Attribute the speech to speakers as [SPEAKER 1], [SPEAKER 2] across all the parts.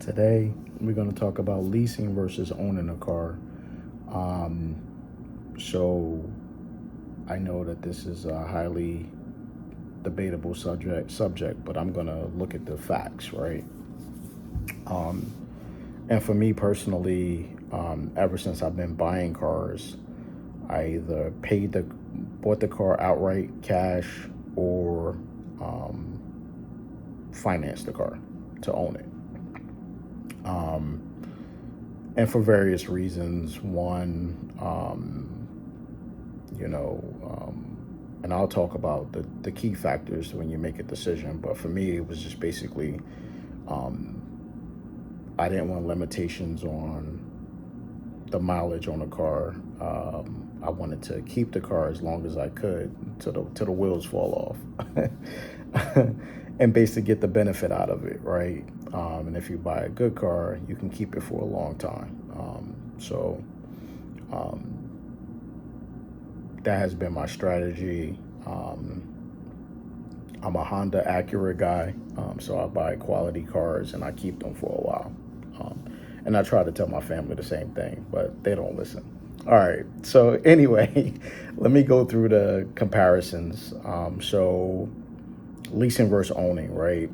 [SPEAKER 1] Today, we're going to talk about leasing versus owning a car. Um, so, I know that this is a highly debatable subject, but I'm going to look at the facts, right? Um, and for me personally, ever since I've been buying cars, I either bought the car outright cash or um, financed the car to own it. Um, and for various reasons. One, you know, and I'll talk about the key factors when you make a decision. But for me, it was just basically um, I didn't want limitations on the mileage on the car. I wanted to keep the car as long as I could till the wheels fall off, and basically get the benefit out of it, right? And if you buy a good car, you can keep it for a long time. Um, that has been my strategy. I'm a Honda Acura guy, so I buy quality cars and I keep them for a while. And I try to tell my family the same thing, but they don't listen. All right. So anyway, let me go through the comparisons. So leasing versus owning, right?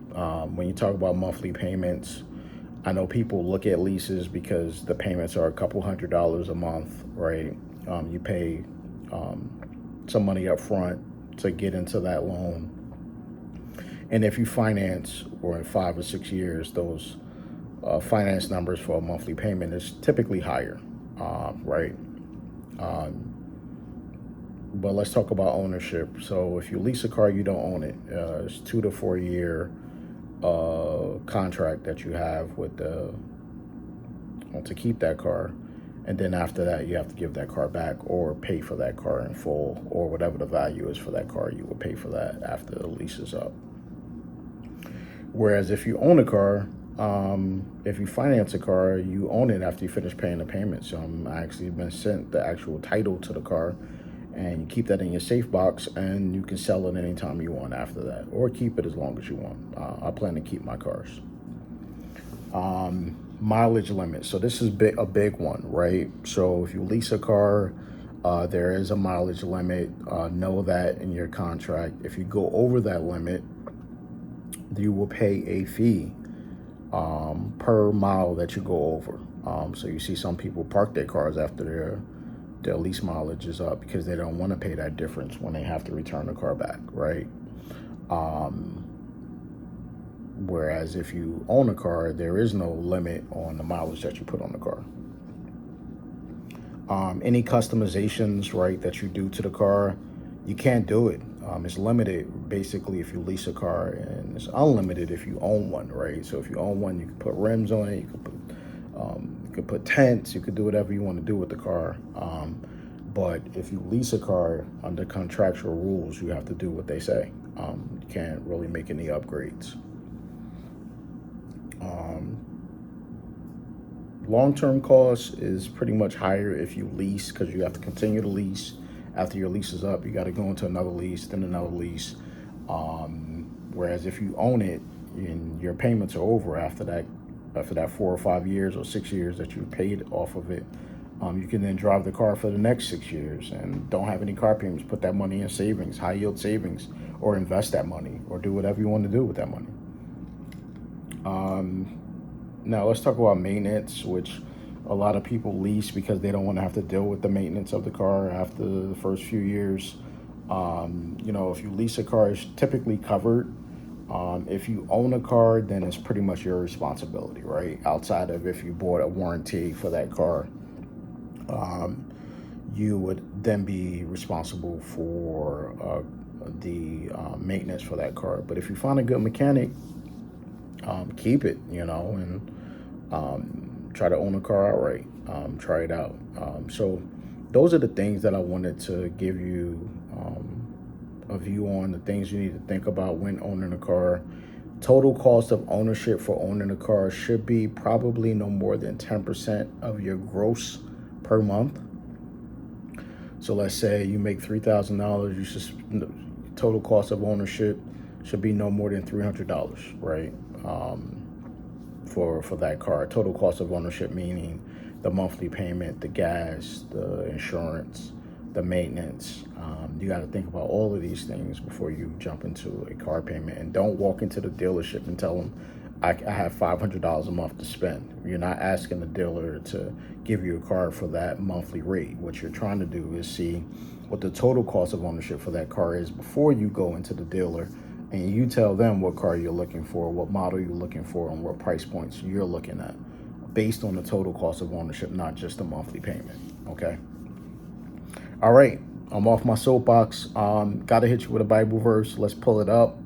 [SPEAKER 1] When you talk about monthly payments, I know people look at leases because the payments are a couple $100s a month, right? You pay some money up front to get into that loan. And if you finance or in 5 or 6 years, those finance numbers for a monthly payment is typically higher, right? Um, but let's talk about ownership. So if you lease a car, you don't own it. It's 2 to 4 year contract that you have with to keep that car, and then after that, you have to give that car back or pay for that car in full, or whatever the value is for that car, you will pay for that after the lease is up. Whereas if you own a car, if you finance a car, you own it after you finish paying the payments. I actually been sent the actual title to the car, and you keep that in your safe box, and you can sell it anytime you want after that, or keep it as long as you want. I plan to keep my cars. Mileage limit. So this is a big one, right? So if you lease a car, there is a mileage limit. Know that in your contract. If you go over that limit, you will pay a fee per mile that you go over. So you see some people park their cars after their lease mileage is up because they don't want to pay that difference when they have to return the car back, right? Whereas if you own a car, there is no limit on the mileage that you put on the car. Any customizations, right, that you do to the car, you can't do it. It's limited basically if you lease a car, and it's unlimited if you own one, right? So if you own one, you can put rims on it, you could put tents, you could do whatever you want to do with the car. But if you lease a car under contractual rules, you have to do what they say. You can't really make any upgrades. Long-term cost is pretty much higher if you lease, because you have to continue to lease. After your lease is up, you got to go into another lease, then another lease. Whereas if you own it and your payments are over after that 4 or 5 years or 6 years that you paid off of it, you can then drive the car for the next 6 years and don't have any car payments. Put that money in savings, high yield savings, or invest that money, or do whatever you want to do with that money. Now let's talk about maintenance, which a lot of people lease because they don't want to have to deal with the maintenance of the car after the first few years. If you lease a car, it's typically covered. If you own a car, then it's pretty much your responsibility, right? Outside of if you bought a warranty for that car, you would then be responsible for the maintenance for that car. But if you find a good mechanic, keep it, and try to own a car outright. Try it out. So those are the things that I wanted to give you a view on, the things you need to think about when owning a car. Total cost of ownership for owning a car should be probably no more than 10% of your gross per month. So let's say you make $3,000, total cost of ownership should be no more than $300, right? for that car. Total cost of ownership, meaning the monthly payment, the gas, the insurance, the maintenance. You got to think about all of these things before you jump into a car payment. And don't walk into the dealership and tell them, I have $500 a month to spend. You're not asking the dealer to give you a car for that monthly rate. What you're trying to do is see what the total cost of ownership for that car is before you go into the dealer, and you tell them what car you're looking for, what model you're looking for, and what price points you're looking at based on the total cost of ownership, not just the monthly payment. Okay. All right. I'm off my soapbox. Got to hit you with a Bible verse. Let's pull it up.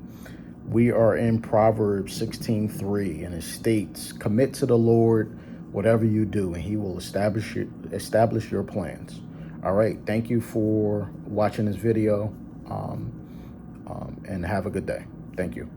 [SPEAKER 1] We are in Proverbs 16:3, and it states, "Commit to the Lord whatever you do, and He will establish your plans." All right. Thank you for watching this video, and have a good day. Thank you.